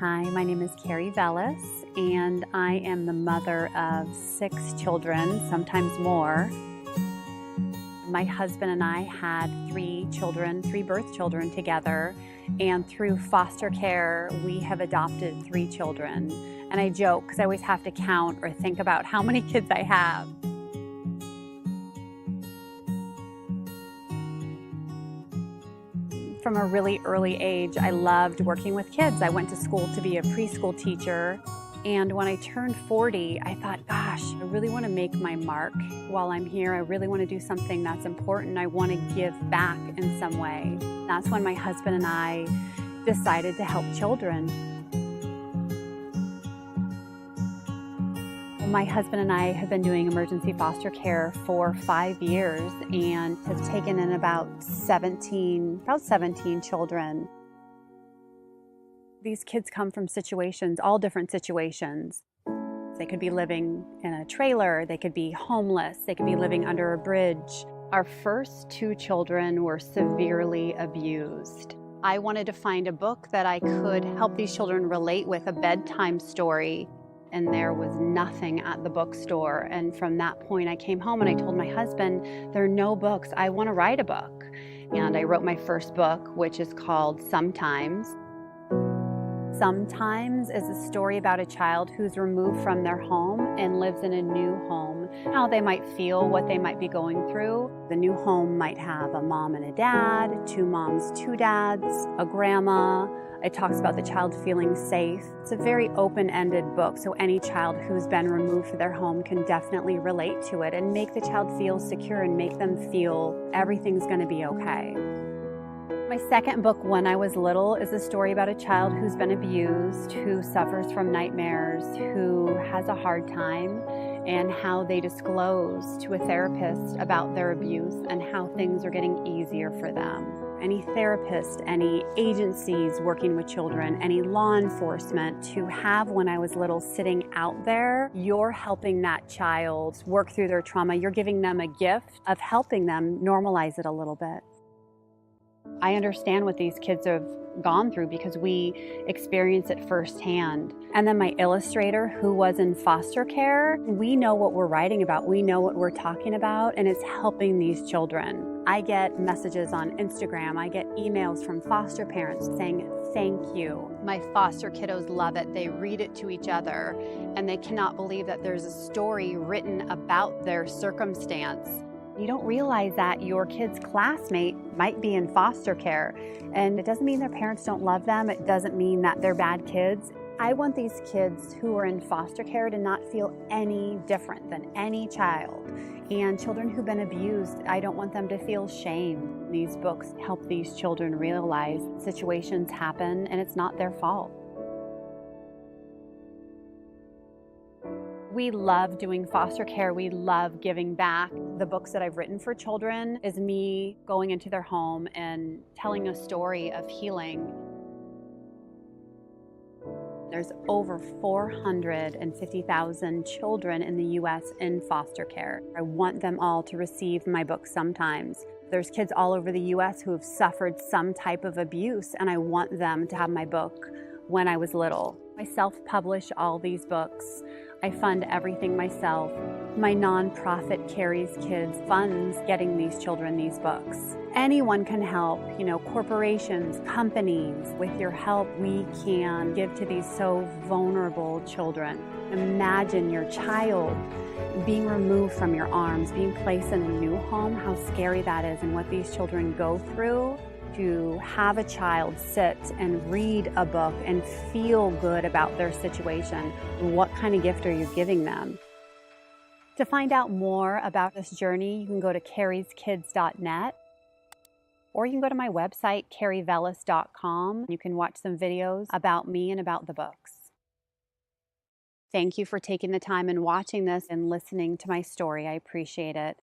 Hi, my name is Keri Vellis, and I am the mother of 6 children, sometimes more. My husband and I had 3 children, 3 birth children together, and through foster care, we have adopted 3 children. And I joke because I always have to count or think about how many kids I have. From a really early age, I loved working with kids. I went to school to be a preschool teacher. And when I turned 40, I thought, gosh, I really want to make my mark while I'm here. I really want to do something that's important. I want to give back in some way. That's when my husband and I decided to help children. My husband and I have been doing emergency foster care for 5 years and have taken in about 17 children. These kids come from situations, all different situations. They could be living in a trailer, they could be homeless, they could be living under a bridge. Our first 2 children were severely abused. I wanted to find a book that I could help these children relate with, a bedtime story. And there was nothing at the bookstore. And from that point, I came home and I told my husband, there are no books. I want to write a book. And I wrote my first book, which is called Sometimes. Sometimes is a story about a child who's removed from their home and lives in a new home, how they might feel, what they might be going through. The new home might have a mom and a dad, 2 moms, 2 dads, a grandma. It talks about the child feeling safe. It's a very open-ended book, so any child who's been removed from their home can definitely relate to it and make the child feel secure and make them feel everything's going to be okay. My second book, When I Was Little, is a story about a child who's been abused, who suffers from nightmares, who has a hard time, and how they disclose to a therapist about their abuse and how things are getting easier for them. Any therapist, any agencies working with children, any law enforcement, to have When I Was Little sitting out there, you're helping that child work through their trauma. You're giving them a gift of helping them normalize it a little bit. I understand what these kids have gone through because we experience it firsthand. And then my illustrator, who was in foster care, we know what we're writing about, we know what we're talking about, and it's helping these children. I get messages on Instagram, I get emails from foster parents saying, thank you. My foster kiddos love it. They read it to each other, and they cannot believe that there's a story written about their circumstance. You don't realize that your kid's classmate might be in foster care, and it doesn't mean their parents don't love them. It doesn't mean that they're bad kids. I want these kids who are in foster care to not feel any different than any child. And children who've been abused, I don't want them to feel shame. These books help these children realize situations happen and it's not their fault. We love doing foster care. We love giving back. The books that I've written for children is me going into their home and telling a story of healing. There's over 450,000 children in the U.S. in foster care. I want them all to receive my book Sometimes. There's kids all over the U.S. who have suffered some type of abuse, and I want them to have my book When I Was Little. I self-publish all these books. I fund everything myself. My nonprofit, Keri's Kids, funds getting these children these books. Anyone can help, corporations, companies. With your help, we can give to these so vulnerable children. Imagine your child being removed from your arms, being placed in a new home, how scary that is and what these children go through. To have a child sit and read a book and feel good about their situation, what kind of gift are you giving them? To find out more about this journey, you can go to keriskids.net, or you can go to my website, kerivellis.com. You can watch some videos about me and about the books. Thank you for taking the time and watching this and listening to my story. I appreciate it.